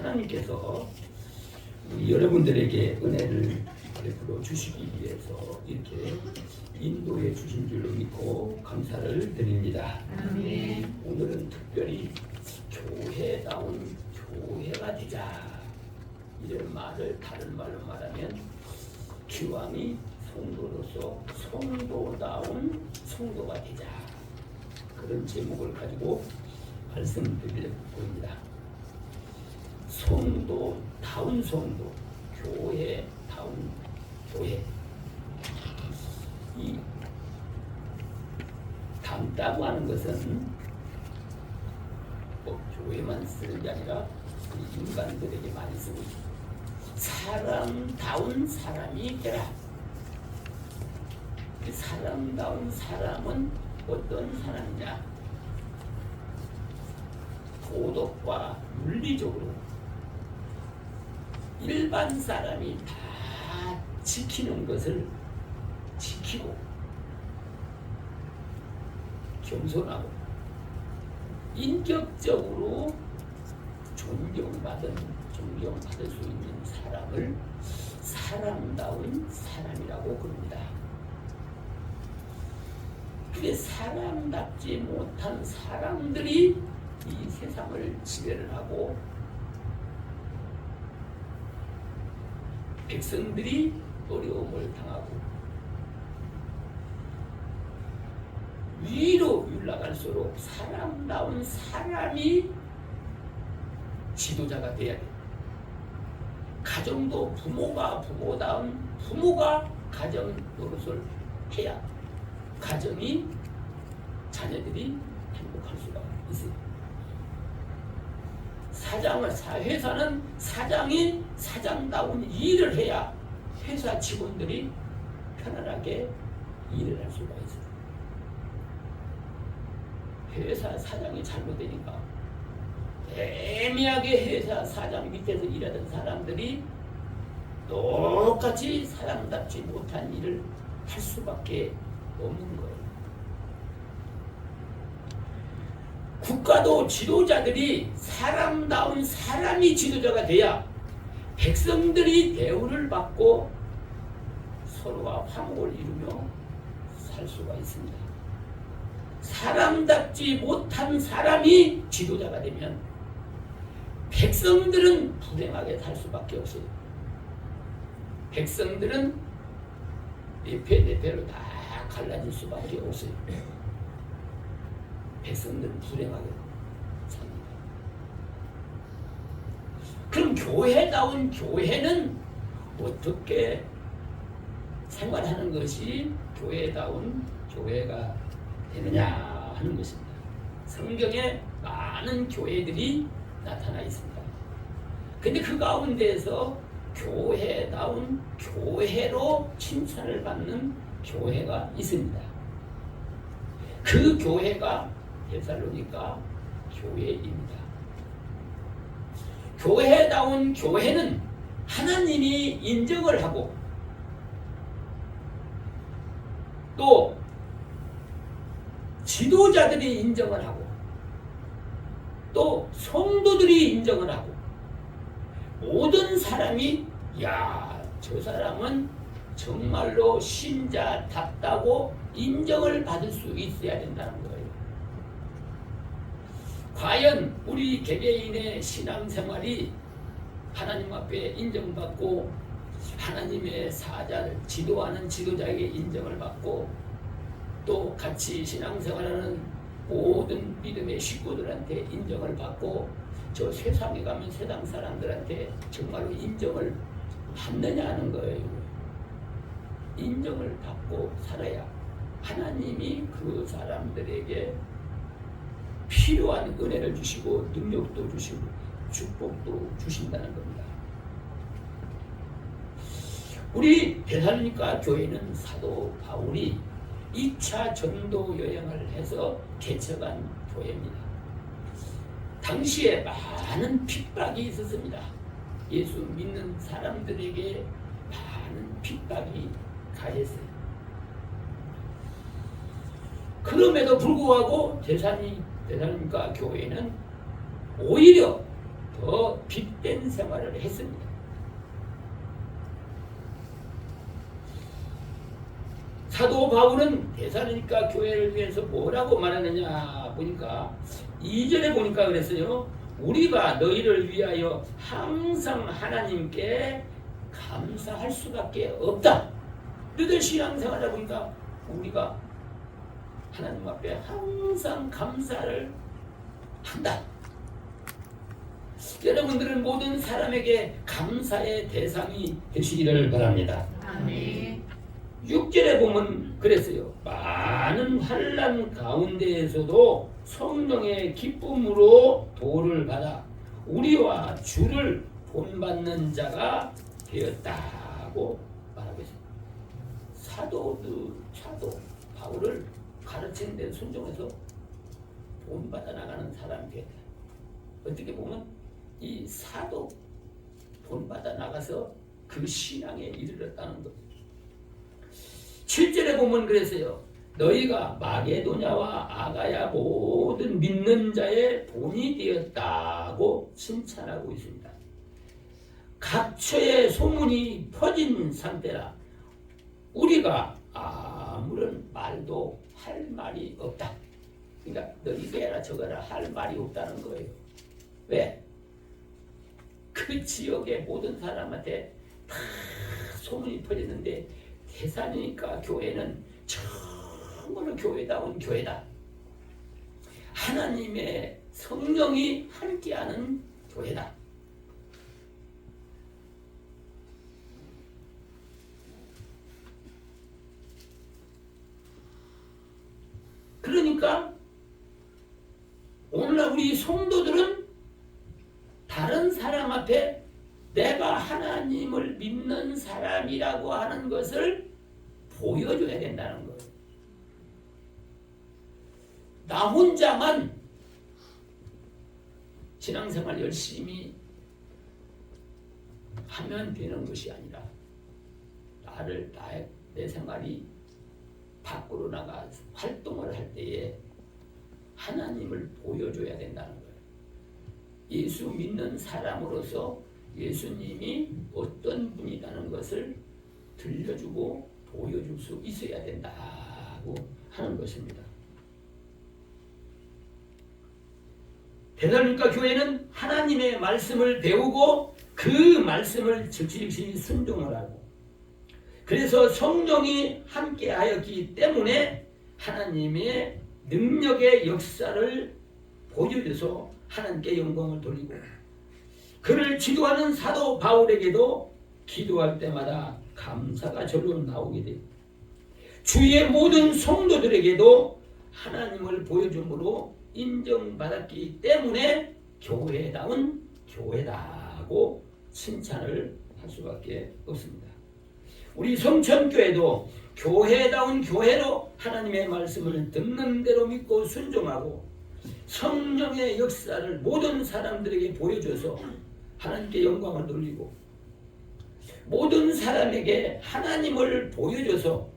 하나님께서 여러분들에게 은혜를 베풀어 주시기 위해서 이렇게 인도해 주신 줄로 믿고 감사를 드립니다. 아멘. 오늘은 특별히 교회다운 교회가 되자 이런 말을 다른 말로 말하면 기왕이 성도로서 성도다운 성도가 되자 그런 제목을 가지고 말씀드리려고 합니다. 성도다운 성도, 교회다운 교회. 이 닮다고 하는 것은 교회만 쓰는 게 아니라 인간들에게 많이 쓰고 있습니다. 사람다운 사람이 되라. 사람다운 사람은 어떤 사람이냐? 도덕과 윤리적으로 일반 사람이 다 지키는 것을 지키고 겸손하고 인격적으로 존경받을 수 있는 사람을 사람다운 사람이라고 부릅니다. 그게 사람답지 못한 사람들이 이 세상을 지배를 하고 백성들이 어려움을 당하고 위로 올라갈수록 사람다운 사람이 지도자가 돼야 돼. 가정도 부모다운 부모가 가정 노릇을 해야 가정이 자녀들이 행복할 수가 있어요. 회사는 사장이 사장다운 일을 해야 회사 직원들이 편안하게 일을 할 수가 있어요. 회사 사장이 잘못되니까 애매하게 회사 사장 밑에서 일하던 사람들이 똑같이 사람답지 못한 일을 할 수밖에 없는 거예요. 국가도 지도자들이 사람다운 사람이 지도자가 돼야 백성들이 대우를 받고 서로가 화목을 이루며 살 수가 있습니다. 사람답지 못한 사람이 지도자가 되면 백성들은 불행하게 살 수밖에 없어요. 백성들은 네 배로 다 갈라질 수밖에 없어요. 백성들은 불행하게 삽니다. 그럼 교회다운 교회는 어떻게 생활하는 것이 교회다운 교회가 되느냐 하는 것입니다. 성경에 많은 교회들이 나타나 있습니다. 근데 그 가운데에서 교회다운 교회로 칭찬을 받는 교회가 있습니다. 그 교회가 데살로니가 교회입니다. 교회다운 교회는 하나님이 인정을 하고 또 지도자들이 인정을 하고 또 성도들이 인정을 하고 모든 사람이 저 사람은 정말로 신자답다고 인정을 받을 수 있어야 된다는 거예요. 과연 우리 개개인의 신앙생활이 하나님 앞에 인정받고 하나님의 사자를 지도하는 지도자에게 인정을 받고 또 같이 신앙생활하는 모든 믿음의 식구들한테 인정을 받고 저 세상에 가면 세상 사람들한테 정말로 인정을 받느냐 하는 거예요. 인정을 받고 살아야 하나님이 그 사람들에게 필요한 은혜를 주시고 능력도 주시고 축복도 주신다는 겁니다. 우리 데살로니가 교회는 사도 바울이 2차 전도 여행을 해서 개척한 교회입니다. 당시에 많은 핍박이 있었습니다. 예수 믿는 사람들에게 많은 핍박이 가했어요. 그럼에도 불구하고 데살로니가 교회는 오히려 더 빛된 생활을 했습니다. 사도 바울은 데살로니가 교회를 위해서 뭐라고 말하느냐 보니까 2절에 보니까 그랬어요. 우리가 너희를 위하여 항상 하나님께 감사할 수밖에 없다. 너희들 신앙생활을 보니까 우리가 하나님 앞에 항상 감사를 한다. 여러분들은 모든 사람에게 감사의 대상이 되시기를 바랍니다. 아멘. 6절에 보면 그랬어요. 많은 환난 가운데에서도 성령의 기쁨으로 도를 받아 우리와 주를 본받는 자가 되었다고 말하고 있습니다. 사도 바울을 가르치는 데 순종해서 본받아 나가는 사람이 되었다. 어떻게 보면 이 사도 본받아 나가서 그 신앙에 이르렀다는 것. 7절에 보면 그랬어요. 너희가 마게도냐와 아가야 모든 믿는 자의 본이 되었다고 칭찬하고 있습니다. 각처에 소문이 퍼진 상태라 우리가 아무런 말도 할 말이 없다. 그러니까 너 이거 해라 저거 해라 할 말이 없다는 거예요. 왜? 그 지역의 모든 사람한테 다 소문이 퍼졌는데 데살로니가 교회는 정말로 교회다운 교회다. 하나님의 성령이 함께하는 교회다. 그러니까 오늘날 우리 성도들은 다른 사람 앞에 내가 하나님을 믿는 사람이라고 하는 것을 보여줘야 된다는 거예요. 나 혼자만 신앙생활 열심히 하면 되는 것이 아니라 내 생활이 밖으로 나가 활동을 할 때에 하나님을 보여줘야 된다는 거예요. 예수 믿는 사람으로서 예수님이 어떤 분이라는 것을 들려주고 보여줄 수 있어야 된다고 하는 것입니다. 데살로니가 교회는 하나님의 말씀을 배우고 그 말씀을 즉시 순종을 하고 그래서 성령이 함께 하였기 때문에 하나님의 능력의 역사를 보여줘서 하나님께 영광을 돌리고 그를 기도하는 사도 바울에게도 기도할 때마다 감사가 절로 나오게 돼요. 주위의 모든 성도들에게도 하나님을 보여줌으로 인정받았기 때문에 교회다운 교회다고 칭찬을 할 수밖에 없습니다. 우리 성천교회도 교회다운 교회로 하나님의 말씀을 듣는 대로 믿고 순종하고 성령의 역사를 모든 사람들에게 보여줘서 하나님께 영광을 돌리고 모든 사람에게 하나님을 보여줘서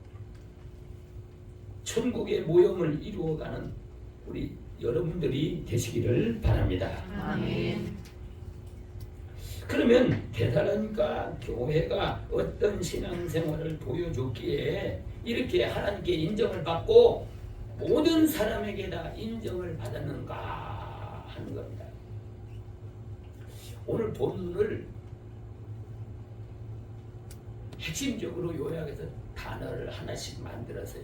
천국의 모형을 이루어가는 우리 여러분들이 되시기를 바랍니다. 아멘. 그러면 데살로니가 교회가 어떤 신앙생활을 보여줬기에 이렇게 하나님께 인정을 받고 모든 사람에게 다 인정을 받았는가 하는 겁니다. 오늘 본문을 핵심적으로 요약해서 단어를 하나씩 만들었어요.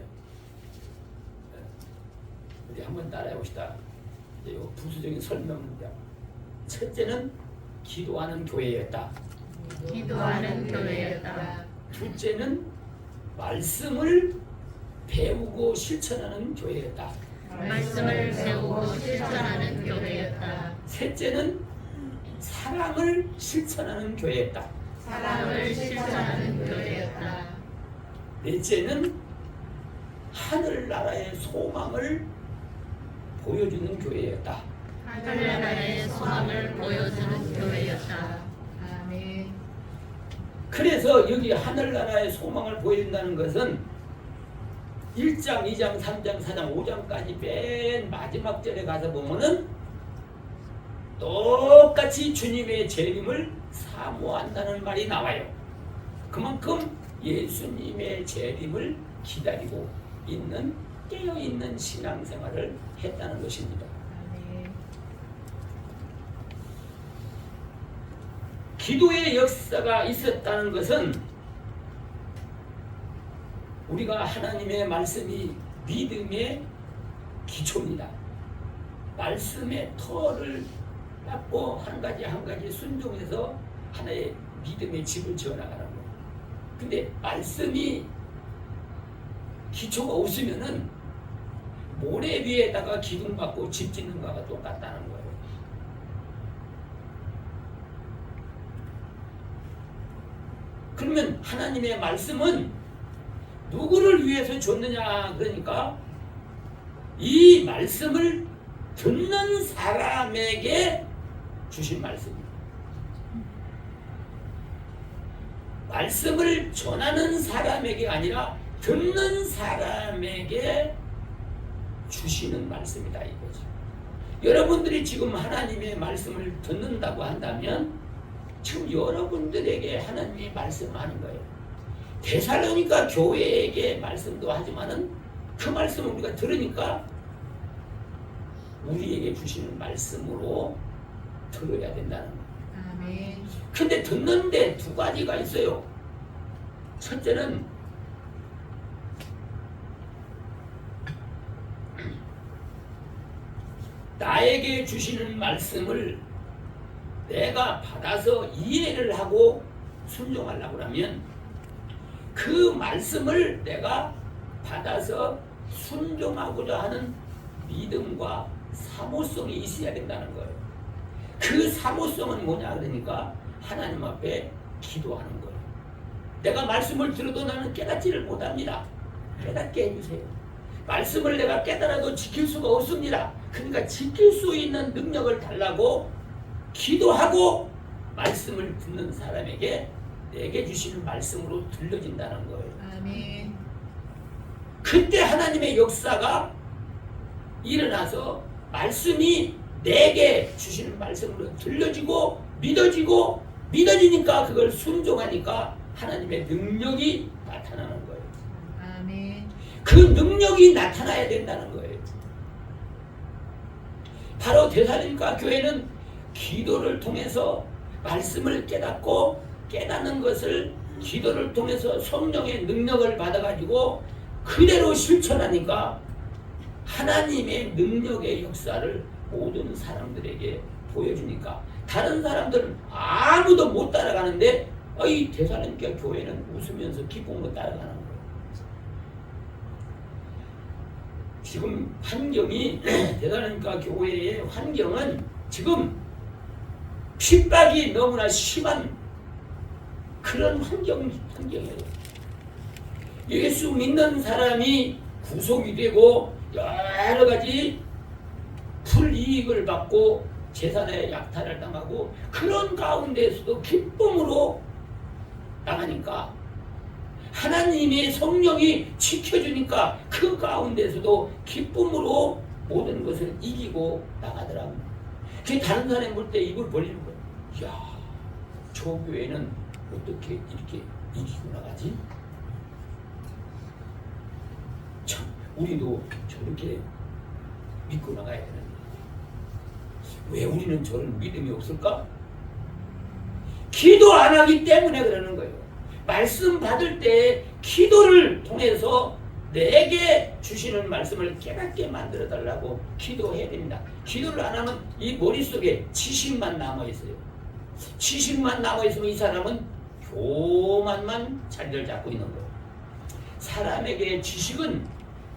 우리 한번 따라해 봅시다. 이 부수적인 설명입니다. 첫째는 기도하는 교회였다. 기도하는 교회였다. 둘째는 말씀을 배우고 실천하는 교회였다. 말씀을 배우고 실천하는 교회였다. 셋째는 사랑을 실천하는 교회였다. 사랑을 실천하는 교회였다. 넷째는 하늘나라의 소망을 보여주는 교회였다. 하늘나라의 소망을 보여주는 교회였다. 아멘. 그래서 여기 하늘나라의 소망을 보여준다는 것은 1장, 2장, 3장, 4장, 5장까지 맨 마지막 절에 가서 보면은 똑같이 주님의 재림을 사모한다는 말이 나와요. 그만큼 예수님의 재림을 기다리고 있는 깨어있는 신앙생활을 했다는 것입니다. 기도의 역사가 있었다는 것은 우리가 하나님의 말씀이 믿음의 기초입니다. 말씀의 터를 닦고 한 가지 한 가지 순종해서 하나의 믿음의 집을 지어나가는 거예요. 근데 말씀이 기초가 없으면은 모래 위에다가 기둥 받고 집 짓는 거가 똑같다는 거예요. 그러면 하나님의 말씀은 누구를 위해서 줬느냐? 그러니까 이 말씀을 듣는 사람에게 주신 말씀입니다. 말씀을 전하는 사람에게 아니라 듣는 사람에게 주시는 말씀이다 이거죠. 여러분들이 지금 하나님의 말씀을 듣는다고 한다면 지금 여러분들에게 하나님의 말씀하는 거예요. 데살로니가 교회에게 말씀도 하지만은 그 말씀을 우리가 들으니까 우리에게 주시는 말씀으로 들어야 된다는 거예요. 아멘. 근데 듣는데 두 가지가 있어요. 첫째는 나에게 주시는 말씀을 내가 받아서 이해를 하고 순종하려고 하면 그 말씀을 내가 받아서 순종하고자 하는 믿음과 사모성이 있어야 된다는 거예요. 그 사모성은 뭐냐 그러니까 하나님 앞에 기도하는 거예요. 내가 말씀을 들어도 나는 깨닫지를 못합니다. 깨닫게 해주세요. 말씀을 내가 깨달아도 지킬 수가 없습니다. 그러니까 지킬 수 있는 능력을 달라고 기도하고 말씀을 듣는 사람에게 내게 주시는 말씀으로 들려진다는 거예요. 아멘. 그때 하나님의 역사가 일어나서 말씀이 내게 주시는 말씀으로 들려지고 믿어지니까 그걸 순종하니까 하나님의 능력이 나타나는 거예요. 아멘. 그 능력이 나타나야 된다는 거예요. 바로 데살로니가 교회는 기도를 통해서 말씀을 깨닫고 깨닫는 것을 기도를 통해서 성령의 능력을 받아가지고 그대로 실천하니까 하나님의 능력의 역사를 모든 사람들에게 보여주니까 다른 사람들은 아무도 못 따라가는데 이 데살로니가 교회는 웃으면서 기쁨으로 따라가는 거예요. 지금 환경이 데살로니가 교회의 환경은 지금 핍박이 너무나 심한 그런 환경이에요. 예수 믿는 사람이 구속이 되고 여러 가지 불이익을 받고 재산의 약탈을 당하고 그런 가운데에서도 기쁨으로 나가니까 하나님의 성령이 지켜주니까 그 가운데서도 기쁨으로 모든 것을 이기고 나가더라고요. 그 다른 사람이 볼 때 입을 벌리는 거예요. 이야, 저 교회는 어떻게 이렇게 이기고 나가지? 참, 우리도 저렇게 믿고 나가야 되는데 왜 우리는 저런 믿음이 없을까? 기도 안 하기 때문에 그러는 거예요. 말씀 받을 때 기도를 통해서 내게 주시는 말씀을 깨닫게 만들어 달라고 기도해야 됩니다. 기도를 안 하면 이 머릿속에 지식만 남아있어요. 지식만 남아있으면 이 사람은 교만만 자리를 잡고 있는 거예요. 사람에게 지식은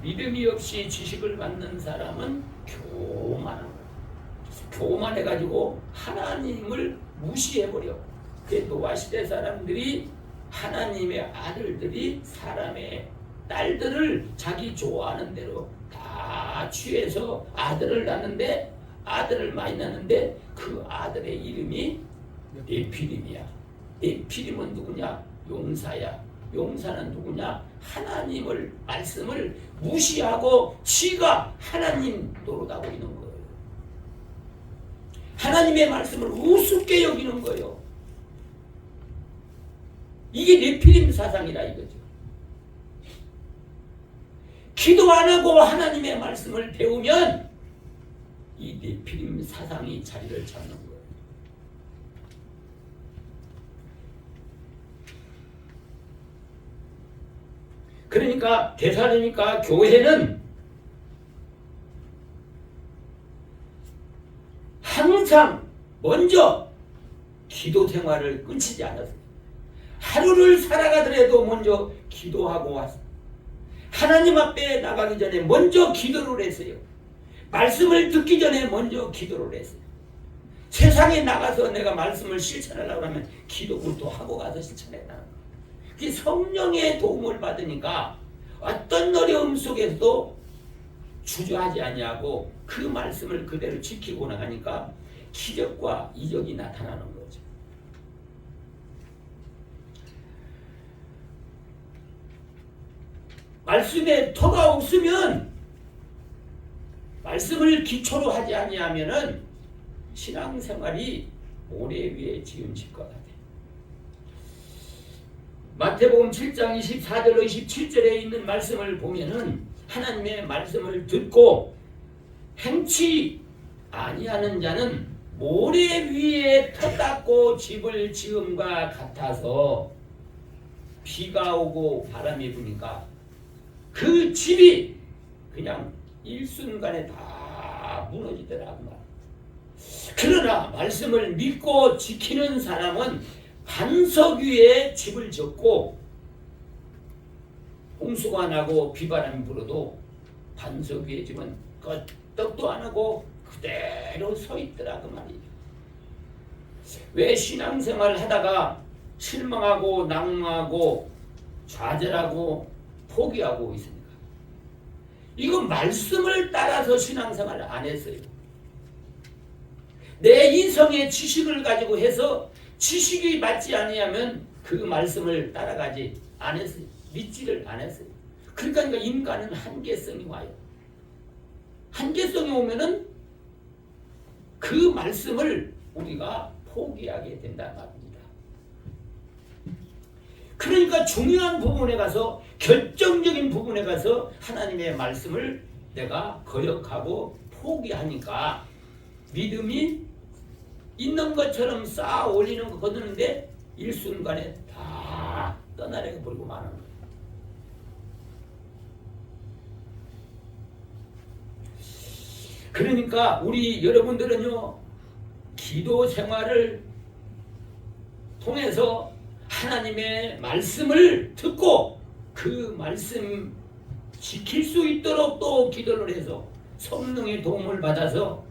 믿음이 없이 지식을 받는 사람은 교만한 거예요. 교만해가지고 하나님을 무시해버려. 그 노아시대 사람들이 하나님의 아들들이 사람의 딸들을 자기 좋아하는 대로 다 취해서 아들을 낳는데 아들을 많이 낳는데 그 아들의 이름이 네피림이야. 네피림은 누구냐? 용사야. 용사는 누구냐? 하나님을 말씀을 무시하고 지가 하나님 노릇하고 있는 거예요. 하나님의 말씀을 우습게 여기는 거예요. 이게 네피림 사상이라 이거죠. 기도 안 하고 하나님의 말씀을 배우면 이 네피림 사상이 자리를 잡는 거예요. 그러니까 대사로니까 교회는 항상 먼저 기도 생활을 끊치지 않았어요. 하루를 살아가더라도 먼저 기도하고 왔어요. 하나님 앞에 나가기 전에 먼저 기도를 했어요. 말씀을 듣기 전에 먼저 기도를 했어요. 세상에 나가서 내가 말씀을 실천하려고 하면 기도부터 하고 가서 실천했다는 거예요. 그 성령의 도움을 받으니까 어떤 어려움 속에서도 주저하지 아니하고 그 말씀을 그대로 지키고 나가니까 기적과 이적이 나타나는 거죠. 말씀에 터가 없으면, 말씀을 기초로 하지 아니하면은 신앙생활이 모래 위에 지은 집과 같아요. 마태복음 7장 24절로 27절에 있는 말씀을 보면은 하나님의 말씀을 듣고 행치 아니하는 자는 모래 위에 터 닦고 집을 지음과 같아서 비가 오고 바람이 부니까 그 집이 그냥 일순간에 다 무너지더라고요. 그러나 말씀을 믿고 지키는 사람은 반석 위에 집을 짓고 홍수가 나고 비바람이 불어도 반석 위에 집은 끄떡도 안 하고 그대로 서 있더라 그 말이에요. 왜 신앙생활을 하다가 실망하고 낙망하고 좌절하고 포기하고 있습니까? 이거 말씀을 따라서 신앙생활을 안 했어요. 내 이성의 지식을 가지고 해서 지식이 맞지 아니하면 그 말씀을 따라가지 않았어요. 믿지를 않았어요. 그러니까 인간은 한계성이 와요. 한계성이 오면은 그 말씀을 우리가 포기하게 된다는 말입니다. 그러니까 중요한 부분에 가서, 결정적인 부분에 가서 하나님의 말씀을 내가 거역하고 포기하니까 믿음이 있는 것처럼 쌓아 올리는 거 거두는데 일순간에 다 떠나려고 버리고 마는 거예요. 그러니까 우리 여러분들은요, 기도 생활을 통해서 하나님의 말씀을 듣고 그 말씀 지킬 수 있도록 또 기도를 해서 성령의 도움을 받아서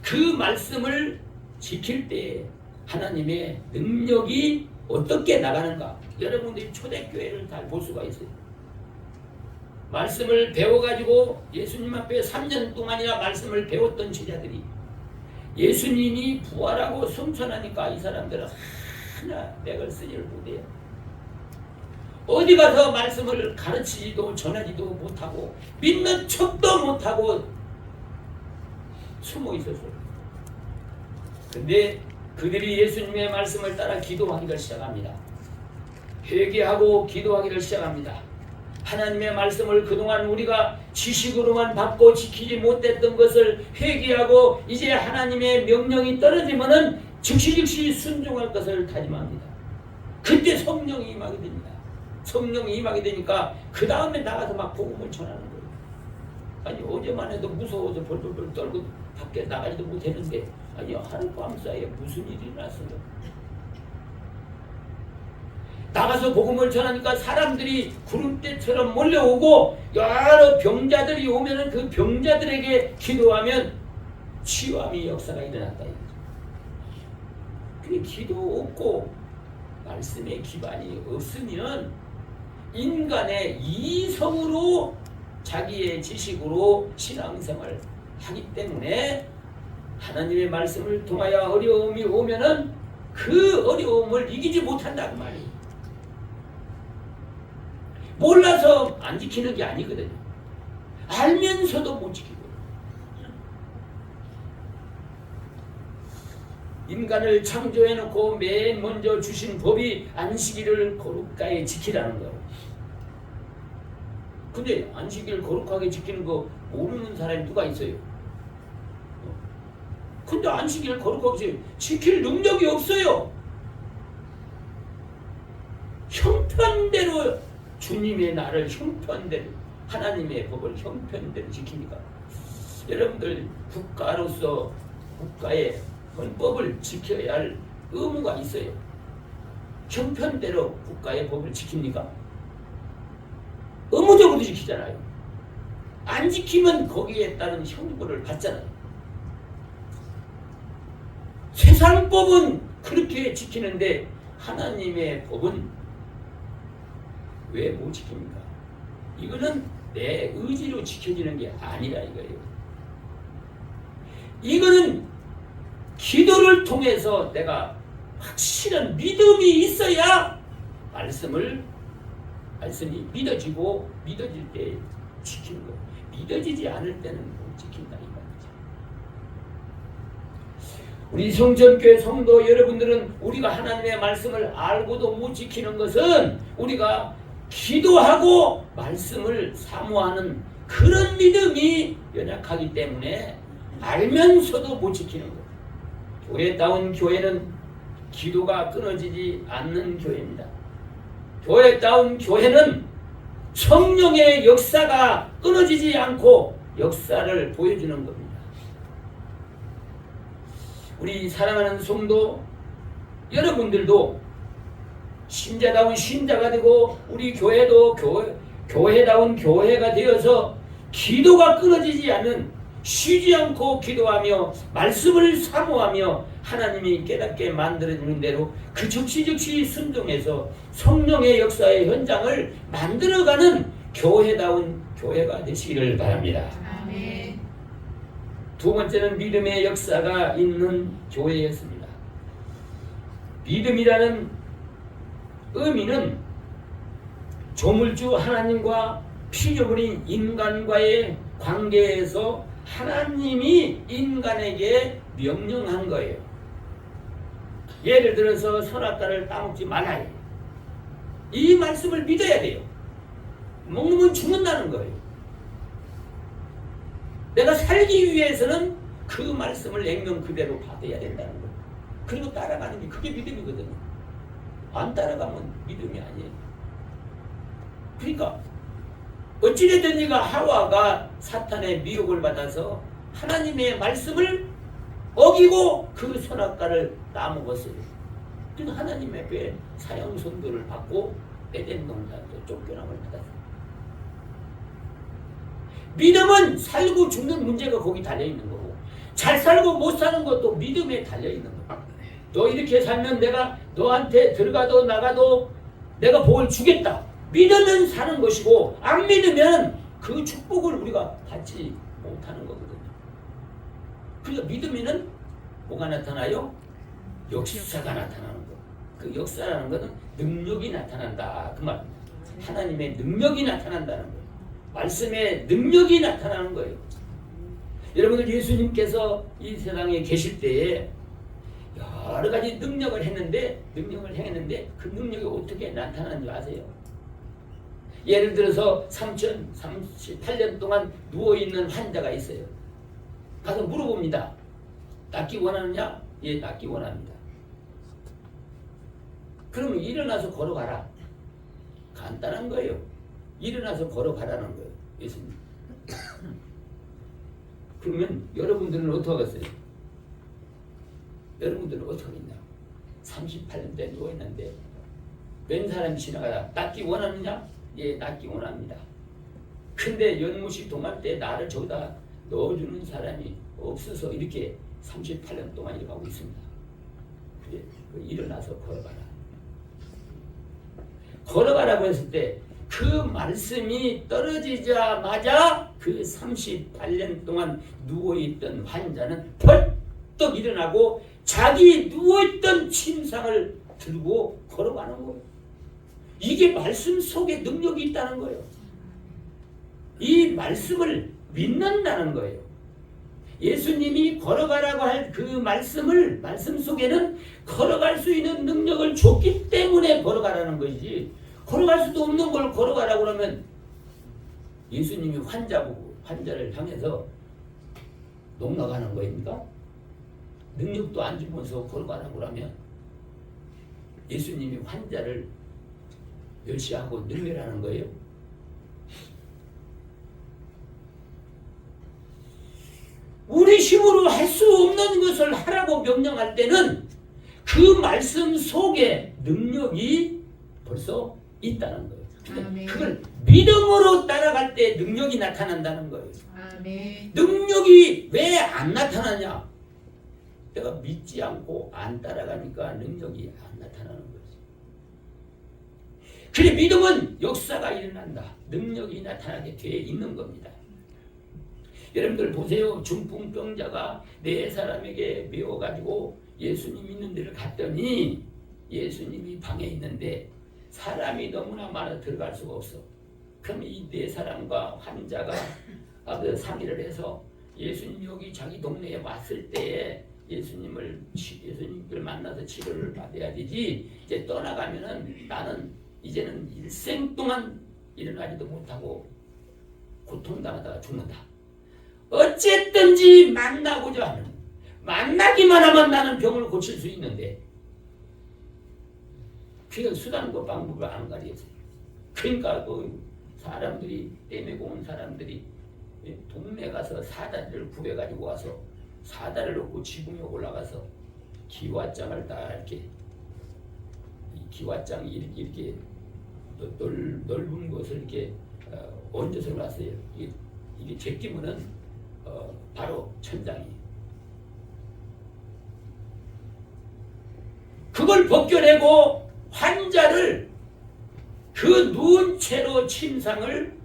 그 말씀을 지킬 때 하나님의 능력이 어떻게 나가는가, 여러분들이 초대교회를 잘 볼 수가 있어요. 말씀을 배워가지고 예수님 앞에 3년 동안이나 말씀을 배웠던 제자들이 예수님이 부활하고 승천하니까 이 사람들은 하나 맥을 쓰지를 못해요. 어디 가서 말씀을 가르치지도 전하지도 못하고 믿는 척도 못하고 숨어 있었어요. 근데 그들이 예수님의 말씀을 따라 기도하기를 시작합니다. 회개하고 기도하기를 시작합니다. 하나님의 말씀을 그동안 우리가 지식으로만 받고 지키지 못했던 것을 회개하고 이제 하나님의 명령이 떨어지면은 즉시 순종할 것을 다짐합니다. 그때 성령이 임하게 됩니다. 성령이 임하게 되니까 그 다음에 나가서 막 복음을 전하는 거예요. 아니 어제만 해도 무서워서 벌벌벌 떨고 밖에 나가지도 못했는데 아니 하룻밤 사이에 무슨 일이 났어요. 나가서 복음을 전하니까 사람들이 구름대처럼 몰려오고 여러 병자들이 오면은 그 병자들에게 기도하면 치유함이 역사가 일어났다. 근데 기도 없고 말씀의 기반이 없으면 인간의 이성으로 자기의 지식으로 신앙생활을 하기 때문에 하나님의 말씀을 통하여 어려움이 오면은 그 어려움을 이기지 못한다는 말이에요. 몰라서 안 지키는 게 아니거든요. 알면서도 못 지키고. 인간을 창조해놓고 맨 먼저 주신 법이 안식일을 거룩하게 지키라는 거예요. 근데 안식일 거룩하게 지키는 거 모르는 사람이 누가 있어요? 근데 안식일 거룩하게 지킬 능력이 없어요. 형편대로 주님의 나를 형편대로 하나님의 법을 형편대로 지킵니까? 여러분들 국가로서 국가의 헌법을 지켜야 할 의무가 있어요. 형편대로 국가의 법을 지킵니까? 의무적으로 지키잖아요. 안 지키면 거기에 따른 형벌을 받잖아요. 세상 법은 그렇게 지키는데 하나님의 법은 왜 못 지킵니까? 이거는 내 의지로 지켜지는 게 아니라 이거예요. 이거는 기도를 통해서 내가 확실한 믿음이 있어야 말씀이 믿어지고 믿어질 때 지키는 거예요. 믿어지지 않을 때는 못 지킨다 이 말이죠. 우리 성전교회 성도 여러분들은 우리가 하나님의 말씀을 알고도 못 지키는 것은 우리가 기도하고 말씀을 사모하는 그런 믿음이 연약하기 때문에 알면서도 못 지키는 거예요. 교회다운 교회는 기도가 끊어지지 않는 교회입니다. 교회다운 교회는 성령의 역사가 끊어지지 않고 역사를 보여주는 겁니다. 우리 사랑하는 성도 여러분들도 신자다운 신자가 되고 우리 교회도 교회다운 교회가 되어서 기도가 끊어지지 않는 쉬지 않고 기도하며 말씀을 사모하며 하나님이 깨닫게 만들어주는 대로 그 즉시 순종해서 성령의 역사의 현장을 만들어가는 교회다운 교회가 되시기를 바랍니다. 아멘. 두 번째는 믿음의 역사가 있는 교회였습니다. 믿음이라는 의미는 조물주 하나님과 피조물인 인간과의 관계에서 하나님이 인간에게 명령한 거예요. 예를 들어서 선악과를 따먹지 말아요. 이 말씀을 믿어야 돼요. 먹으면 죽는다는 거예요. 내가 살기 위해서는 그 말씀을 액면 그대로 받아야 된다는 거예요. 그리고 따라가는 게 그게 믿음이거든요. 안 따라가면 믿음이 아니에요. 그러니까 어찌됐든지가 하와가 사탄의 미혹을 받아서 하나님의 말씀을 어기고 그 선악과를 따먹었어요. 그래서 하나님 앞에 사형 선고를 받고 에덴 동산도 쫓겨남을 받았어요. 믿음은 살고 죽는 문제가 거기 달려있는 거고 잘 살고 못 사는 것도 믿음에 달려있는 거고 너 이렇게 살면 내가 너한테 들어가도 나가도 내가 복을 주겠다. 믿으면 사는 것이고 안 믿으면 그 축복을 우리가 받지 못하는 거거든요. 그러니까 믿으면은 뭐가 나타나요? 역사가 나타나는 거. 그 역사라는 것은 능력이 나타난다. 그 말. 하나님의 능력이 나타난다는 거예요. 말씀의 능력이 나타나는 거예요. 여러분들 예수님께서 이 세상에 계실 때에 여러 가지 능력을 행했는데 그 능력이 어떻게 나타나는지 아세요? 예를 들어서 38년 동안 누워있는 환자가 있어요. 가서 물어봅니다. 낫기 원하느냐? 예, 낫기 원합니다. 그러면 일어나서 걸어가라. 간단한 거예요. 일어나서 걸어가라는 거예요. 예수님. 그러면 여러분들은 어떻게 하겠어요? 여러분들은 어떻게 하겠냐? 38년째 누워있는데 웬 사람이 지나가다 낫기 원하느냐? 예, 낫기 원합니다. 근데 연못이 동할 때 나를 저기다 넣어주는 사람이 없어서 이렇게 38년 동안 이렇게 하고 있습니다. 그래, 일어나서 걸어가라. 걸어가라고 했을 때 그 말씀이 떨어지자마자 그 38년 동안 누워있던 환자는 벌떡 일어나고 자기 누워있던 침상을 들고 걸어가는 거예요. 이게 말씀 속에 능력이 있다는 거예요. 이 말씀을 믿는다는 거예요. 예수님이 걸어가라고 할 그 말씀 속에는 걸어갈 수 있는 능력을 줬기 때문에 걸어가라는 것이지, 걸어갈 수도 없는 걸 걸어가라고 그러면 예수님이 환자를 향해서 농락하는 거입니까? 능력도 안 주면서 걸어가라고 하면 예수님이 환자를 멸시하고 능멸하는 거예요. 우리 힘으로 할 수 없는 것을 하라고 명령할 때는 그 말씀 속에 능력이 벌써 있다는 거예요. 아멘. 그걸 믿음으로 따라갈 때 능력이 나타난다는 거예요. 아멘. 능력이 왜 안 나타나냐? 내가 믿지 않고 안 따라가니까 능력이 안 나타나는 거지. 그래, 믿음은 역사가 일어난다. 능력이 나타나게 돼 있는 겁니다. 여러분들 보세요. 중풍병자가 네 사람에게 메워가지고 예수님 있는 데를 갔더니 예수님이 방에 있는데 사람이 너무나 많아 들어갈 수가 없어. 그럼 이 네 사람과 환자가 상의를 해서 예수님 여기 자기 동네에 왔을 때에 예수님을 만나서 치료를 받아야 되지, 이제 떠나가면은 나는 이제는 일생 동안 일어나지도 못하고 고통당하다가 죽는다. 어쨌든지 만나고자 하는, 만나기만 하면 나는 병을 고칠 수 있는데 그 수단과 방법을 안 가리겠어요. 그러니까 그 사람들이, 떼매고 온 사람들이 동네 가서 사다리를 구해가지고 와서 사다리를 놓고 지붕에 올라가서 기와장을 다 이렇게, 이 기와장이 이렇게 넓은 것을 이렇게 얹어서 놨어요. 이게 제끼면은 바로 천장이에요. 그걸 벗겨내고 환자를 그 누운 채로 침상을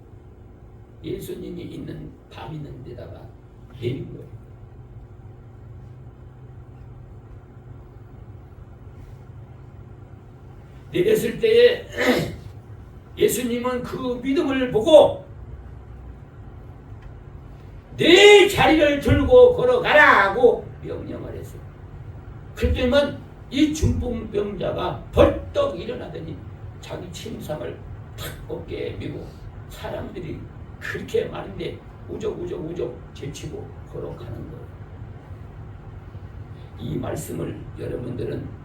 예수님이 있는 방 있는 데다가 내린 거예요. 내렸을 때에 예수님은 그 믿음을 보고 내 자리를 들고 걸어가라고 명령을 했어요. 그때면 이 중풍병자가 벌떡 일어나더니 자기 침상을 탁 어깨에 메고 사람들이 그렇게 많은데 우적우적 제치고 걸어가는 거예요. 이 말씀을 여러분들은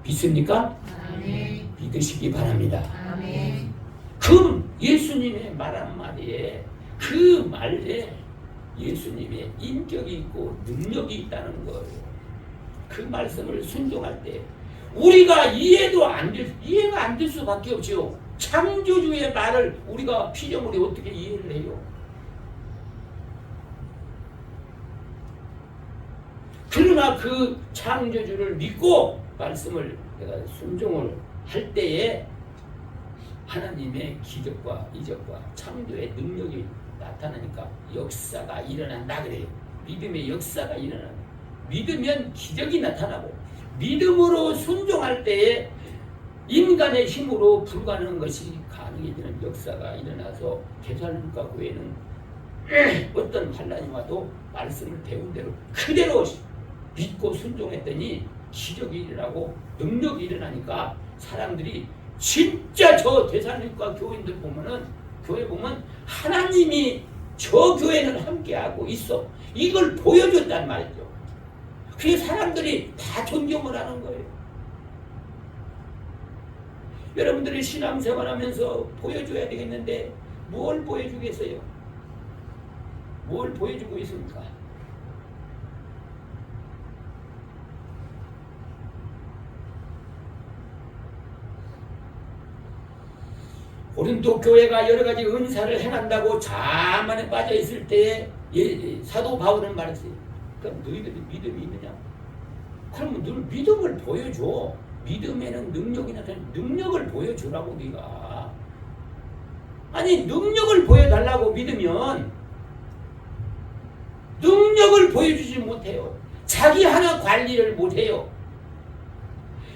믿습니까? 아멘. 믿으시기 바랍니다. 아멘. 그 예수님의 말 한마디에, 그 말에 예수님의 인격이 있고 능력이 있다는 거예요. 그 말씀을 순종할 때 우리가 이해가 안 될 수밖에 없죠. 창조주의 말을 우리가 피조물이 어떻게 이해를 해요? 그러나 그 창조주를 믿고 말씀을 내가 순종을 할 때에 하나님의 기적과 이적과 창조의 능력이 나타나니까 역사가 일어난다 그래요. 믿음의 역사가 일어난다. 믿으면 기적이 나타나고, 믿음으로 순종할 때에 인간의 힘으로 불가능한 것이 가능해지는 역사가 일어나서 데살로니가 교회는 어떤 환난이 와도 말씀을 배운 대로 그대로 믿고 순종했더니 기적이 일어나고 능력이 일어나니까 사람들이 진짜 저 데살로니가 교인들 보면은, 교회 보면 하나님이 저 교회는 함께하고 있어, 이걸 보여줬단 말이죠. 그래서 사람들이 다 존경을 하는 거예요. 여러분들이 신앙생활하면서 보여줘야 되겠는데 뭘 보여주겠어요? 뭘 보여주고 있습니까? 고린도 교회가 여러 가지 은사를 행한다고 자만에 빠져 있을 때에 사도 바울은 말했어요. 그럼 너희들이 믿음이 있느냐? 그러면 늘 믿음을 보여줘. 믿음에는 능력이 나타나. 능력을 보여주라고 네가. 아니 능력을 보여달라고 믿으면 능력을 보여주지 못해요. 자기 하나 관리를 못해요.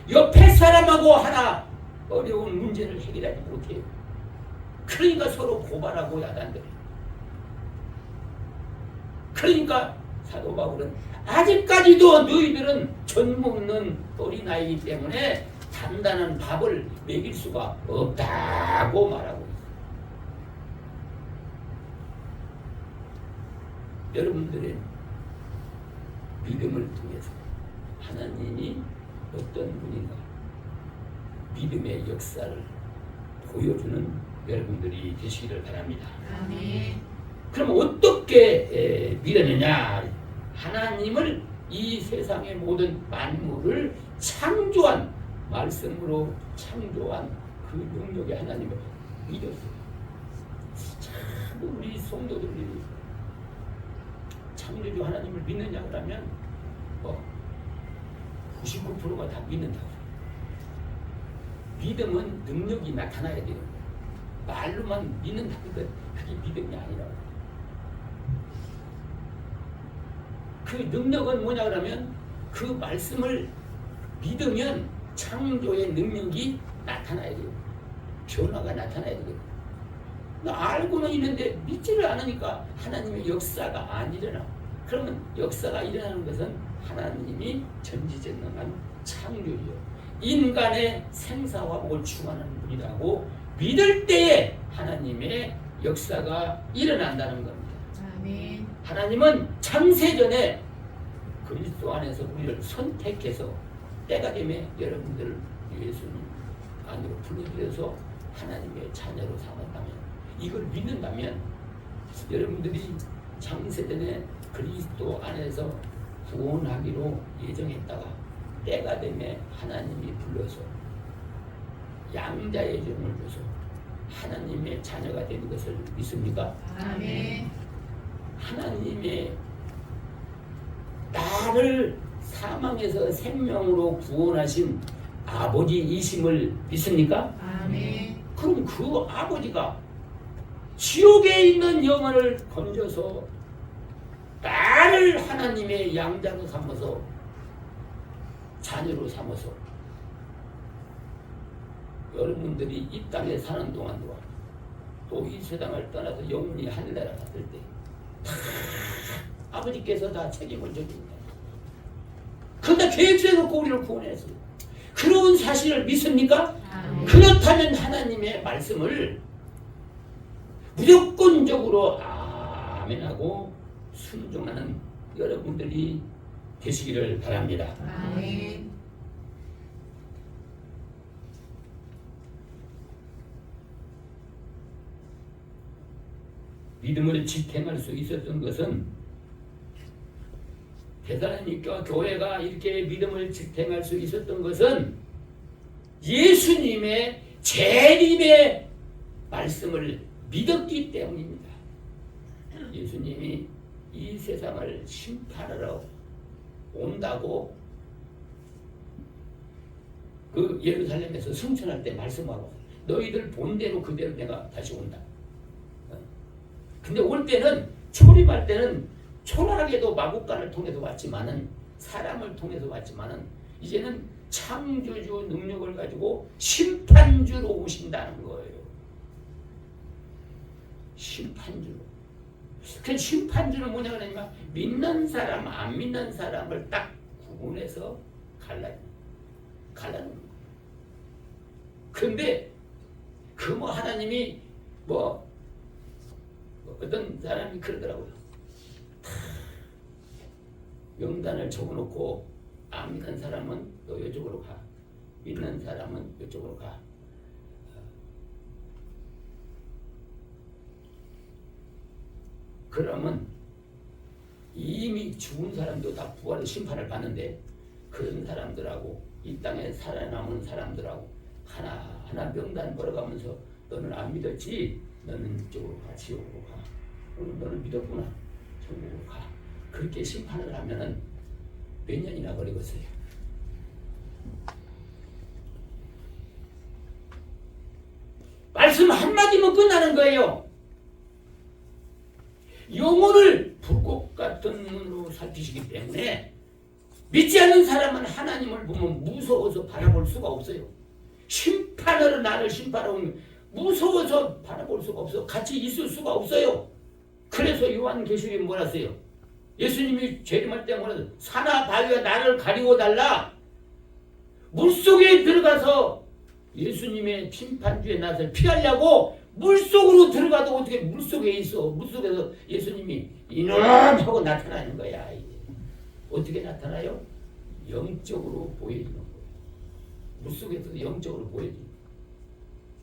옆에 사람하고 하나 어려운 문제를 해결하지 못해요. 그러니까 서로 고발하고 야단들어요. 그러니까 사도 바울은 아직까지도 너희들은 젊은 어린아이이기 때문에 단단한 밥을 먹일 수가 없다고 말하고 있어요. 여러분들의 믿음을 통해서 하나님이 어떤 분인가 믿음의 역사를 보여주는 여러분들이 되시기를 바랍니다. 아멘. 그럼 어떻게 믿었느냐? 하나님을 이 세상의 모든 만물을 창조한 말씀으로 창조한 그 능력의 하나님을 믿었어요. 참 우리 성도들이 창조주 하나님을 믿느냐 그러면 99%가 다 믿는다고. 믿음은 능력이 나타나야 돼요. 말로만 믿는다는 건 그게 믿음이 아니라고. 그 능력은 뭐냐 그러면 그 말씀을 믿으면 창조의 능력이 나타나야 돼요. 변화가 나타나야 돼요. 알고는 있는데 믿지를 않으니까 하나님의 역사가 안 일어나. 그러면 역사가 일어나는 것은 하나님이 전지전능한 창조주요 인간의 생사와 몰충하는 분이라고 믿을 때에 하나님의 역사가 일어난다는 겁니다. 아멘. 하나님은 창세전에 그리스도 안에서 우리를 선택해서 때가 되면 여러분들을 예수님 안으로 불러들여서 하나님의 자녀로 삼았다면, 이걸 믿는다면 여러분들이 창세전에 그리스도 안에서 구원하기로 예정했다가 때가 되면 하나님이 불러서 양자의 종을 줘서 하나님의 자녀가 되는 것을 믿습니까? 아멘. 하나님의 나를 사망에서 생명으로 구원하신 아버지이심을 믿습니까? 아멘. 그럼 그 아버지가 지옥에 있는 영혼을 건져서 나를 하나님의 양자로 삼아서 자녀로 삼아서 여러분들이 이 땅에 사는 동안도 또 이 세상을 떠나서 영원히 하늘나라 갔을 때 다 아버지께서 다 책임을 져줍니다. 그러다 계획서에놓고 우리를 구원했어요. 그런 사실을 믿습니까? 아멘. 그렇다면 하나님의 말씀을 무조건적으로 아멘하고 순종하는 여러분들이 되시기를 바랍니다. 아멘. 믿음을 지탱할 수 있었던 것은 대사님과 교회가 이렇게 믿음을 지탱할 수 있었던 것은 예수님의 재림의 말씀을 믿었기 때문입니다. 예수님이 이 세상을 심판하러 온다고 그 예루살렘에서 승천할 때 말씀하고, 너희들 본대로 그대로 내가 다시 온다. 근데 올 때는, 초림할 때는 초라하게도 마국간을 통해서 왔지만은, 사람을 통해서 왔지만은, 이제는 창조주 능력을 가지고 심판주로 오신다는 거예요. 심판주로. 그 심판주는 뭐냐 그러니까 믿는 사람, 안 믿는 사람을 딱 구분해서 갈라는 거예요. 그런데 그 뭐 하나님이 뭐 어떤 사람이 그러더라고요. 명단을 적어놓고 안 믿는 사람은 너 이쪽으로 가, 믿는 사람은 이쪽으로 가. 그러면 이미 죽은 사람도 다 부활의 심판을 받는데, 그런 사람들하고 이 땅에 살아남은 사람들하고 하나하나 명단 벌어가면서 너는 안 믿었지? 너는 이쪽으로 가, 지옥으로 가. 너는 믿었구나, 천국으로 가. 그렇게 심판을 하면은 몇 년이나 걸리겠어요? 말씀 한마디면 끝나는 거예요. 영혼을 불꽃 같은 눈으로 살피시기 때문에 믿지 않는 사람은 하나님을 보면 무서워서 바라볼 수가 없어요. 심판으로 나를 심판하고 무서워서 바라볼 수가 없어. 같이 있을 수가 없어요. 그래서 요한계시록에 뭐라 써요? 예수님이 재림할 때문에 산하 바위가 나를 가리워 달라. 물속에 들어가서 예수님의 심판주의 낯을 피하려고 물속으로 들어가도 어떻게 물속에 있어. 물속에서 예수님이 이놈 하고 나타나는 거야. 어떻게 나타나요? 영적으로 보여주는 거예요. 물속에서도 영적으로 보여주는 거예요.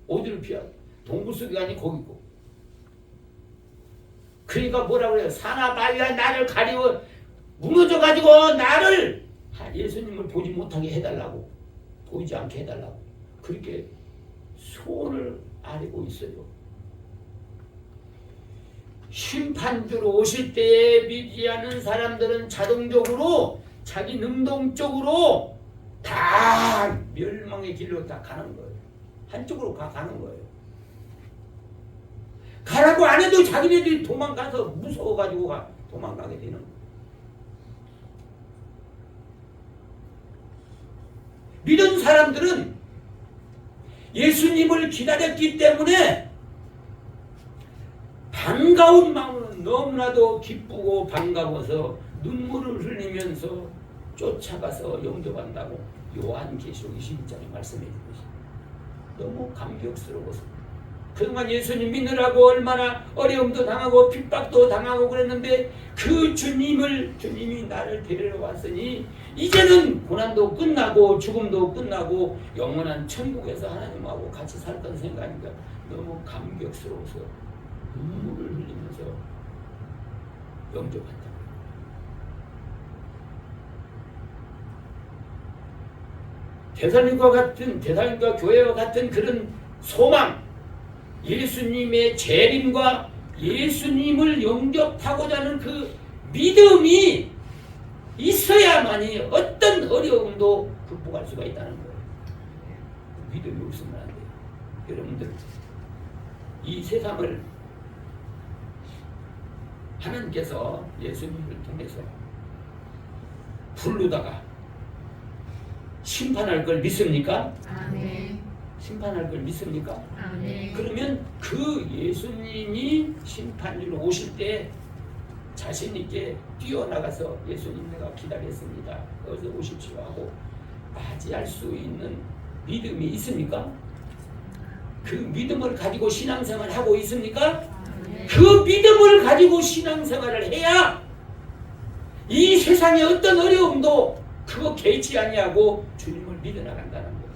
어디를 피하? 동굴 속이 아니 거기고. 그러니까 뭐라 그래요? 산하 바위가 나를 가리워 무너져가지고 나를 예수님을 보지 못하게 해달라고, 보이지 않게 해달라고 그렇게 소원을 아뢰고 있어요. 심판주로 오실 때에 믿지 않는 사람들은 자동적으로 자기 능동적으로 다 멸망의 길로 다 가는 거예요. 한쪽으로 가는 거예요. 가라고 안 해도 자기네들이 도망가서 무서워가지고 도망가게 되는 거예요. 믿은 사람들은 예수님을 기다렸기 때문에 반가운 마음은 너무나도 기쁘고 반가워서 눈물을 흘리면서 쫓아가서 영접한다고 요한계시록 22장에 말씀해 준 것입니다. 너무 감격스러워서 그동안 예수님 믿느라고 얼마나 어려움도 당하고 핍박도 당하고 그랬는데 그 주님이 나를 데리러 왔으니 이제는 고난도 끝나고 죽음도 끝나고 영원한 천국에서 하나님하고 같이 살 건 생각하니까 너무 감격스러워서 눈물을 흘리면서 영접한다. 대살림과 교회와 같은 그런 소망, 예수님의 재림과 예수님을 영접하고자 하는 그 믿음이 있어야만이 어떤 어려움도 극복할 수가 있다는 거예요. 믿음이 없으면 안 돼요. 여러분들 이 세상을 하나님께서 예수님을 통해서 부르다가 심판할 걸 믿습니까? 아멘. 심판할 걸 믿습니까? 아멘. 그러면 그 예수님이 심판으로 오실 때 자신 있게 뛰어나가서 예수님 내가 기다렸습니다. 어서 오십시오 하고 맞이할 수 있는 믿음이 있습니까? 그 믿음을 가지고 신앙생활을 하고 있습니까? 아멘. 그 믿음을 가지고 신앙생활을 해야 이 세상의 어떤 어려움도 그거 개의치 아니하고 주님을 믿어 나간다는 거예요.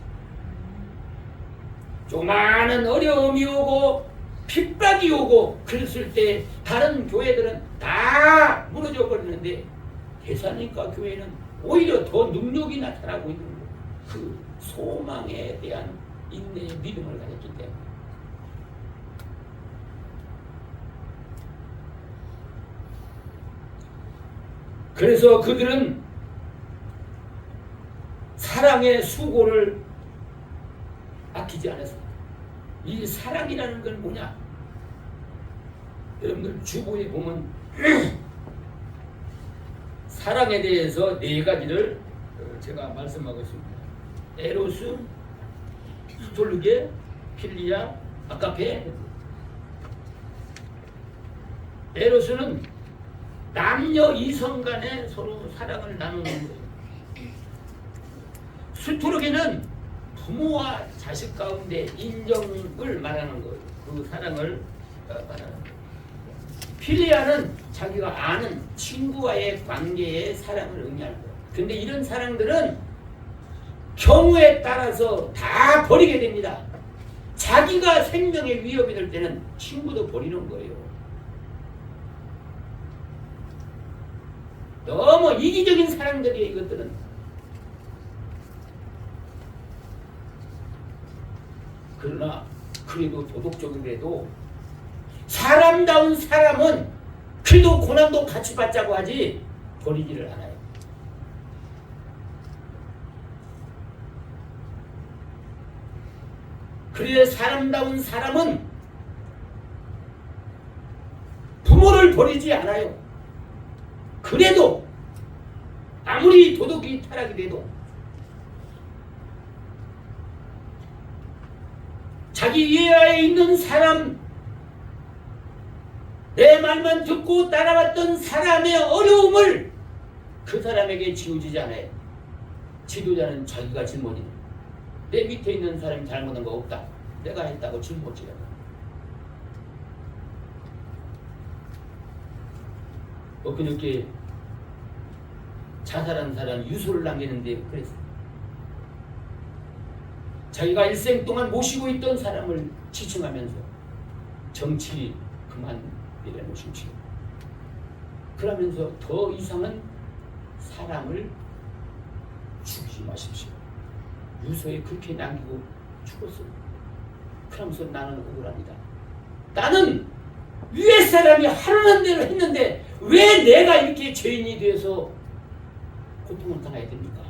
조그마한 어려움이 오고 핍박이 오고 그랬을 때 다른 교회들은 다 무너져 버리는데 대살림과 교회는 오히려 더 능력이 나타나고 있는 거예요. 그 소망에 대한 인내의 믿음을 가졌기 때문에. 그래서 그들은 사랑의 수고를 아끼지 않았습니다. 이 사랑이라는 건 뭐냐? 여러분들 주보에 보면 사랑에 대해서 네 가지를 제가 말씀하고 있습니다. 에로스, 스톨르게, 필리아, 아가페. 에로스는 남녀 이성 간에 서로 사랑을 나누는 거예요. 스톨르게는 부모와 자식 가운데 인정을 말하는 거예요. 그 사랑을 말하는 거예요. 필리아는 자기가 아는 친구와의 관계에 사랑을 의미하는 거예요. 근데 이런 사랑들은 경우에 따라서 다 버리게 됩니다. 자기가 생명의 위협이 될 때는 친구도 버리는 거예요. 너무 이기적인 사랑들이에요, 이것들은. 그러나 그래도 도덕적이라도 사람다운 사람은 그래도 고난도 같이 받자고 하지 버리지를 않아요. 그래 사람다운 사람은 부모를 버리지 않아요. 그래도 아무리 도덕이 타락이 돼도 자기 이하에 있는 사람, 내 말만 듣고 따라왔던 사람의 어려움을 그 사람에게 지워지지 않아요. 지도자는 자기가 짊어지는, 내 밑에 있는 사람이 잘못한 거 없다, 내가 했다고 짊어지라고. 엊그저께 자살한 사람 유서를 남기는데 그랬어요. 자기가 일생 동안 모시고 있던 사람을 지칭하면서 정치 그만 내려놓으십시오. 그러면서 더 이상은 사람을 죽이지 마십시오. 유서에 그렇게 남기고 죽었어요. 그러면서 나는 억울합니다. 나는 위에 사람이 하라는 대로 했는데 왜 내가 이렇게 죄인이 되어서 고통을 당해야 됩니까?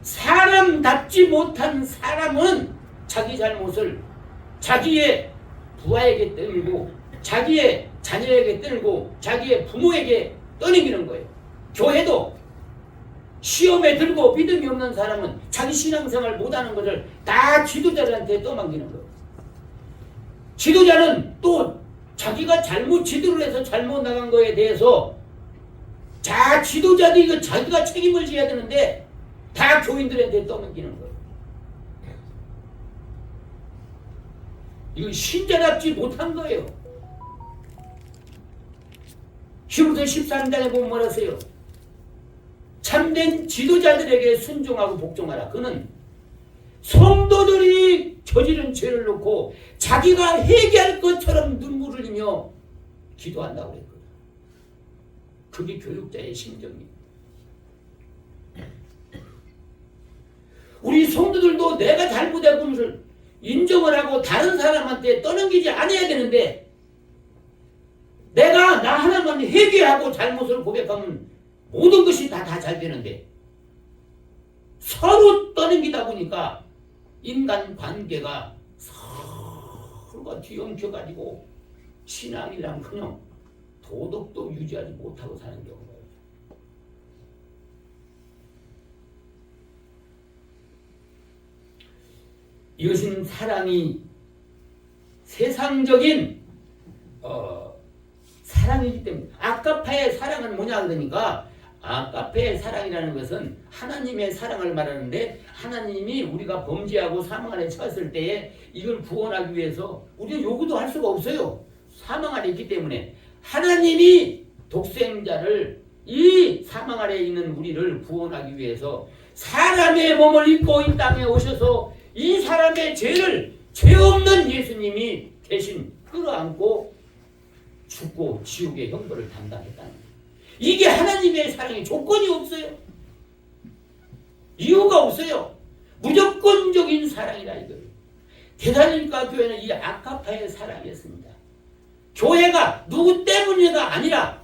사람답지 못한 사람은 자기 잘못을 자기의 부하에게 떠밀고 자기의 자녀에게 떠밀고 자기의 부모에게 떠넘기는 거예요. 교회도 시험에 들고 믿음이 없는 사람은 자기 신앙생활 못하는 것을 다 지도자들한테 떠넘기는 거예요. 지도자는 또 자기가 잘못 지도를 해서 잘못 나간 거에 대해서 지도자들이 이거 자기가 책임을 져야 되는데 다 교인들한테 떠넘기는 거예요. 이건 신자답지 못한 거예요. 히브리서 13장에 보면 뭐라 하세요? 참된 지도자들에게 순종하고 복종하라. 그는 성도들이 저지른 죄를 놓고 자기가 회개할 것처럼 눈물을 흘리며 기도한다고 그랬거든. 그게 교육자의 심정이에요. 우리 성도들도 내가 잘못한 것을 인정을 하고 다른 사람한테 떠넘기지 않아야 되는데 내가 나 하나만 회개하고 잘못을 고백하면 모든 것이 다 잘 되는데 서로 떠넘기다 보니까 인간 관계가 서로가 뒤엉켜가지고 신앙이랑 그냥 도덕도 유지하지 못하고 사는 경우가 있어요. 이것은 사랑이 세상적인 사랑이기 때문에. 아가페의 사랑은 뭐냐 그러니까 아가페의 사랑이라는 것은 하나님의 사랑을 말하는데 하나님이 우리가 범죄하고 사망 안에 처했을 때에 이걸 구원하기 위해서 우리는 요구도 할 수가 없어요. 사망 안에 있기 때문에 하나님이 독생자를 이 사망 아래 있는 우리를 구원하기 위해서 사람의 몸을 입고 이 땅에 오셔서 이 사람의 죄를 죄 없는 예수님이 대신 끌어안고 죽고 지옥의 형벌을 담당했다는 거예요. 이게 하나님의 사랑의 조건이 없어요. 이유가 없어요. 무조건적인 사랑이라 이거예요. 대살림과 교회는 이 아가파의 사랑이었습니다. 교회가 누구 때문이가 아니라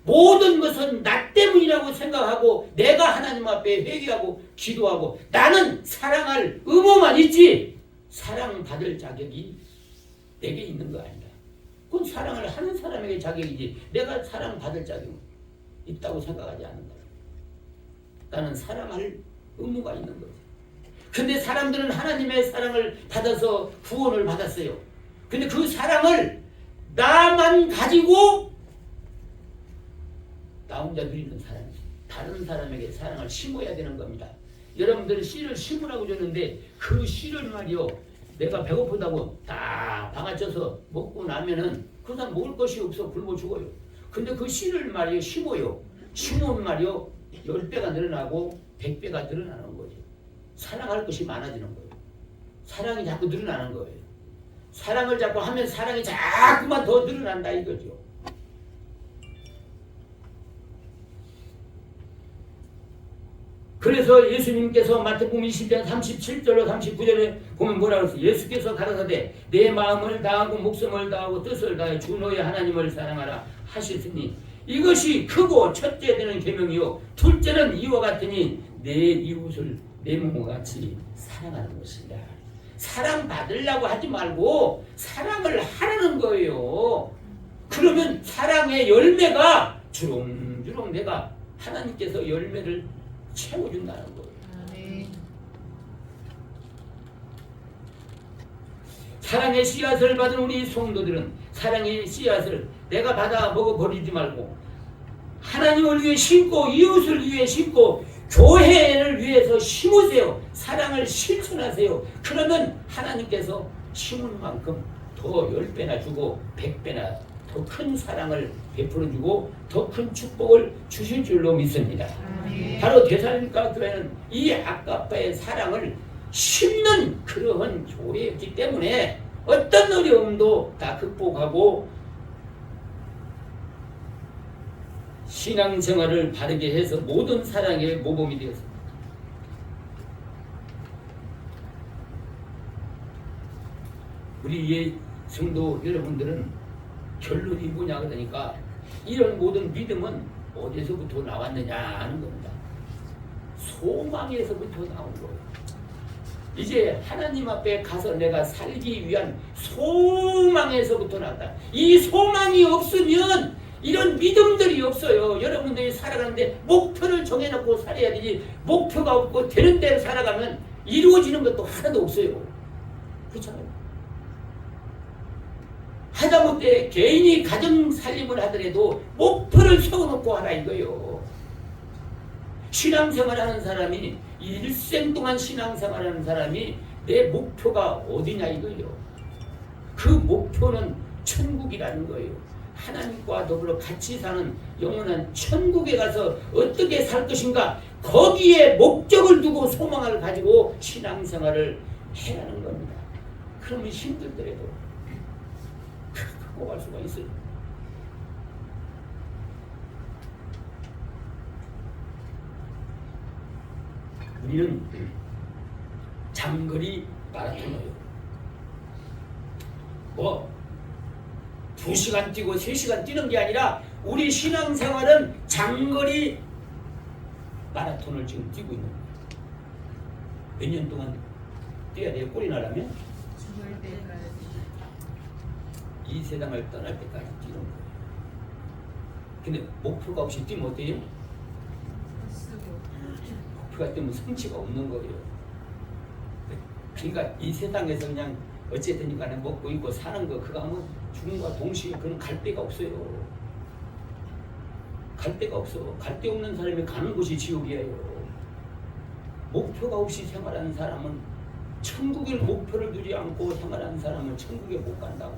모든 것은 나 때문이라고 생각하고 내가 하나님 앞에 회개하고 기도하고 나는 사랑할 의무만 있지 사랑받을 자격이 내게 있는 거 아니다. 그건 사랑을 하는 사람에게 자격이지 내가 사랑받을 자격이 있다고 생각하지 않는다. 나는 사랑할 의무가 있는 거지. 근데 사람들은 하나님의 사랑을 받아서 구원을 받았어요. 근데 그 사랑을 나만 가지고 나 혼자 누리는 사람이지. 다른 사람에게 사랑을 심어야 되는 겁니다. 여러분들은 씨를 심으라고 줬는데 그 씨를 말이요 내가 배고프다고 다 방아쪄서 먹고 나면은 그 사람 먹을 것이 없어 굶어 죽어요. 근데 그 씨를 말이요 심어요. 심으면 말이요 10배가 늘어나고 100배가 늘어나는 거죠. 사랑할 것이 많아지는 거예요. 사랑이 자꾸 늘어나는 거예요. 사랑을 자꾸 하면 사랑이 자꾸만 더 늘어난다 이거죠. 그래서 예수님께서 마태복음 20장 37절로 39절에 보면 뭐라고 했어요? 예수께서 가라사대 내 마음을 다하고 목숨을 다하고 뜻을 다해 주 너의 하나님을 사랑하라 하셨으니 이것이 크고 첫째 되는 계명이요 둘째는 이와 같으니 내 이웃을 내 몸과 같이 사랑하는 것이다. 사랑받으려고 하지 말고 사랑을 하라는 거예요. 그러면 사랑의 열매가 주렁주렁 내가 하나님께서 열매를 채워준다는 거예요. 사랑의 씨앗을 받은 우리 성도들은 사랑의 씨앗을 내가 받아 먹어버리지 말고 하나님을 위해 심고 이웃을 위해 심고 교회를 위해서 심으세요. 사랑을 실천하세요. 그러면 하나님께서 심은 만큼 더 10배나 주고 100배나 더 큰 사랑을 베풀어 주고 더 큰 축복을 주실 줄로 믿습니다. 아멘. 바로 데살로니가 교회는 이 아가파의 사랑을 심는 그러한 교회였기 때문에 어떤 어려움도 다 극복하고 신앙생활을 바르게 해서 모든 사랑의 모범이 되었습니다. 우리 성도 여러분들은 결론이 뭐냐 그러니까 이런 모든 믿음은 어디서부터 나왔느냐 하는 겁니다. 소망에서부터 나온 거예요. 이제 하나님 앞에 가서 내가 살기 위한 소망에서부터 나왔다. 이 소망이 없으면 이런 믿음들이 없어요. 여러분들이 살아가는데 목표를 정해놓고 살아야 되지, 목표가 없고 되는 대로 살아가면 이루어지는 것도 하나도 없어요. 그렇잖아요. 하다못해 개인이 가정 살림을 하더라도 목표를 세워놓고 하라 이거요. 신앙생활하는 사람이 일생 동안 신앙생활하는 사람이 내 목표가 어디냐 이거요. 그 목표는 천국이라는 거예요. 하나님과 더불어 같이 사는 영원한 천국에 가서 어떻게 살 것인가, 거기에 목적을 두고 소망을 가지고 신앙생활을 해야 하는 겁니다. 그러면 힘들더라도 극복할 수가 있어요. 우리는 장거리 마라톤이에요. 2시간 뛰고 3시간 뛰는 게 아니라 우리 신앙생활은 장거리 마라톤을 지금 뛰고 있는 거예요. 몇 년 동안 뛰어야 돼요? 꼴이 나려면? 죽을 때까지. 이 세상을 떠날 때까지 뛰는 거예요. 근데 목표가 없이 뛰면 어때요? 목표가 때문에 성취가 없는 거예요. 그러니까 이 세상에서 그냥 어쨌든 간에 먹고 있고 사는 거 그거 하면 죽음과 동시에 그런 갈 데가 없어요. 갈 데가 없어. 갈 데 없는 사람이 가는 곳이 지옥이에요. 목표가 없이 생활하는 사람은 천국의 목표를 두지 않고 생활하는 사람은 천국에 못 간다고.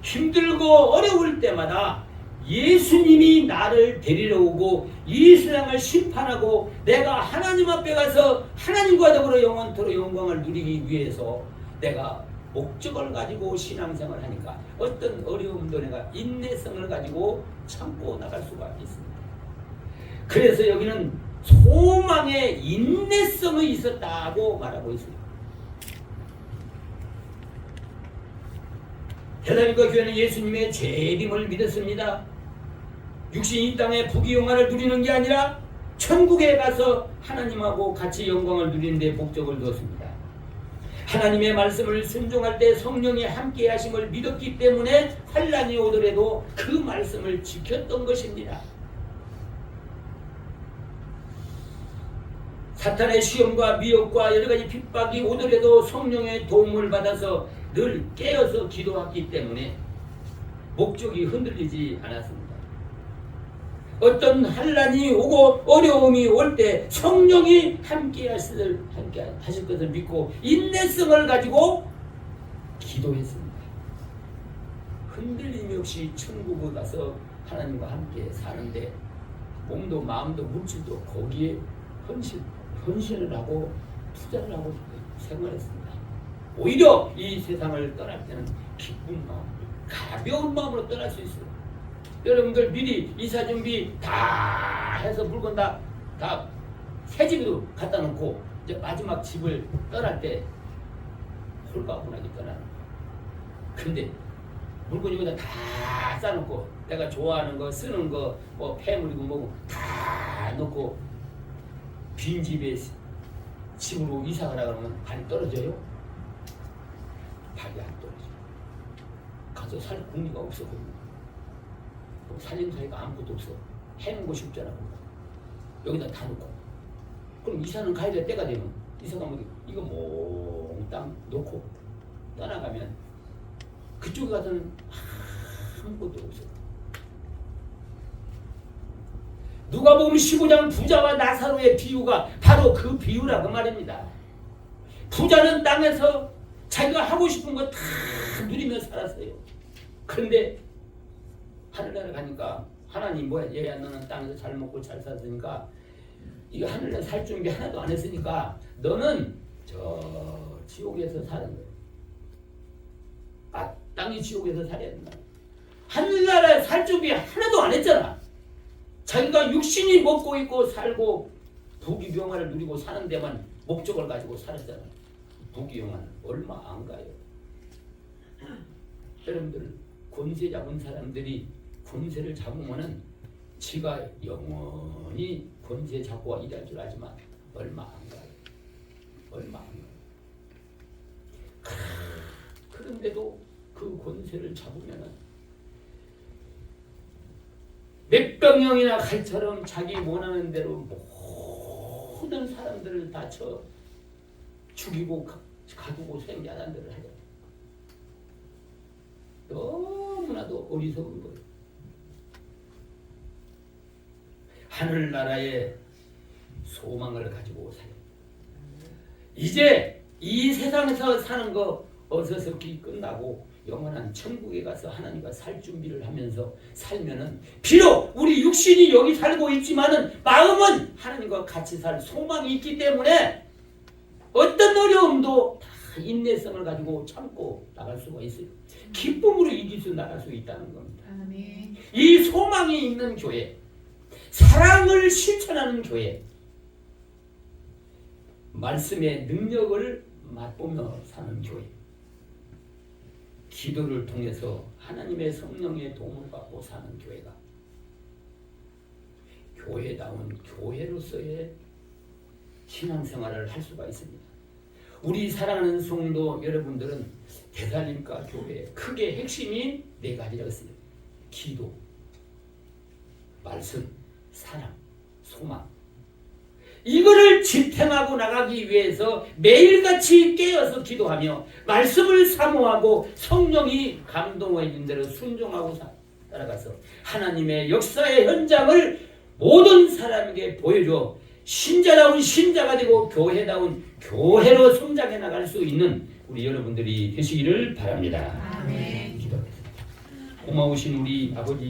힘들고 어려울 때마다 예수님이 나를 데리러 오고 이 세상을 심판하고 내가 하나님 앞에 가서 하나님과 더불어 영원토록 영광을 누리기 위해서 내가 목적을 가지고 신앙생활을 하니까 어떤 어려움도 내가 인내성을 가지고 참고 나갈 수가 있습니다. 그래서 여기는 소망에 인내성이 있었다고 말하고 있습니다. 데살로니가 교회는 예수님의 재림을 믿었습니다. 육신이 이 땅에 부귀영화를 누리는 게 아니라 천국에 가서 하나님하고 같이 영광을 누리는 데 목적을 두었습니다. 하나님의 말씀을 순종할 때 성령이 함께 하심을 믿었기 때문에 환난이 오더라도 그 말씀을 지켰던 것입니다. 사탄의 시험과 미혹과 여러가지 핍박이 오더라도 성령의 도움을 받아서 늘 깨어서 기도했기 때문에 목적이 흔들리지 않았습니다. 어떤 환난이 오고 어려움이 올 때 성령이 함께 하실 것을 믿고 인내성을 가지고 기도했습니다. 흔들림이 없이 천국에 가서 하나님과 함께 사는데 몸도 마음도 물질도 거기에 헌신을 하고 투자를 하고 생활했습니다. 오히려 이 세상을 떠날 때는 기쁜 마음, 가벼운 마음으로 떠날 수 있어요. 여러분들 미리 이사 준비 다 해서 물건 다 새 집으로 갖다 놓고 이제 마지막 집을 떠날 때 홀가분하게 떠나는 거예요. 근데 물건 여기다 다 싸놓고 내가 좋아하는 거 쓰는 거 뭐 폐물이고 뭐고 다 놓고 빈 집에 집으로 이사 가라 그러면 발이 떨어져요? 발이 안 떨어져요. 가서 살 공기가 없어 보이고 살림살이가 아무것도 없어. 해놓은 곳이 없잖아. 여기다 다 놓고 그럼 이사는 가야 될 때가 되면 이사가면 이거 몽땅 놓고 떠나가면 그쪽에 가서는 아무것도 없어요. 누가복음 15장 부자와 나사로의 비유가 바로 그 비유라고 말입니다. 부자는 땅에서 자기가 하고 싶은 거 다 누리며 살았어요. 그런데 하늘나라 가니까 하나님 뭐야, 얘야 너는 땅에서 잘 먹고 잘 살았으니까 이거 하늘나라 살 준비 하나도 안 했으니까 너는 저 지옥에서 사는 거예요. 아, 땅이 지옥에서 살아야 된다. 하늘나라에 살 준비 하나도 안 했잖아. 자기가 육신이 먹고 있고 살고 부귀영화를 누리고 사는 데만 목적을 가지고 살았잖아. 부귀영화는 얼마 안 가요. 여러분들 권세 잡은 사람들이 권세를 잡으면은 지가 영원히 권세 잡고 일할 줄 알지만 얼마 안 가요. 얼마 안 가요. 그런데도 그 권세를 잡으면은 몇백명이나 칼처럼 자기 원하는 대로 모든 사람들을 다 쳐 죽이고 가두고 생야단들을 하죠. 너무나도 어리석은 거예요. 하늘나라의 소망을 가지고 살아요. 이제 이 세상에서 사는 거 어서서히 끝나고 영원한 천국에 가서 하나님과 살 준비를 하면서 살면은 비록 우리 육신이 여기 살고 있지만은 마음은 하나님과 같이 살 소망이 있기 때문에 어떤 어려움도 다 인내성을 가지고 참고 나갈 수가 있어요. 기쁨으로 이기수 나갈 수 있다는 겁니다. 아멘. 이 소망이 있는 교회, 사랑을 실천하는 교회, 말씀의 능력을 맛보며 사는 교회, 기도를 통해서 하나님의 성령의 도움을 받고 사는 교회가 교회다운 교회로서의 신앙생활을 할 수가 있습니다. 우리 사랑하는 성도 여러분들은 대살림과 교회의 크게 핵심이 네 가지라고 했습니다. 기도, 말씀, 사랑, 소망. 이거를 지탱하고 나가기 위해서 매일같이 깨어서 기도하며 말씀을 사모하고 성령이 감동해 준 대로 순종하고 따라가서 하나님의 역사의 현장을 모든 사람에게 보여줘 신자다운 신자가 되고 교회다운 교회로 성장해 나갈 수 있는 우리 여러분들이 되시기를 바랍니다. 아멘. 기도하겠습니다. 고마우신 우리 아버지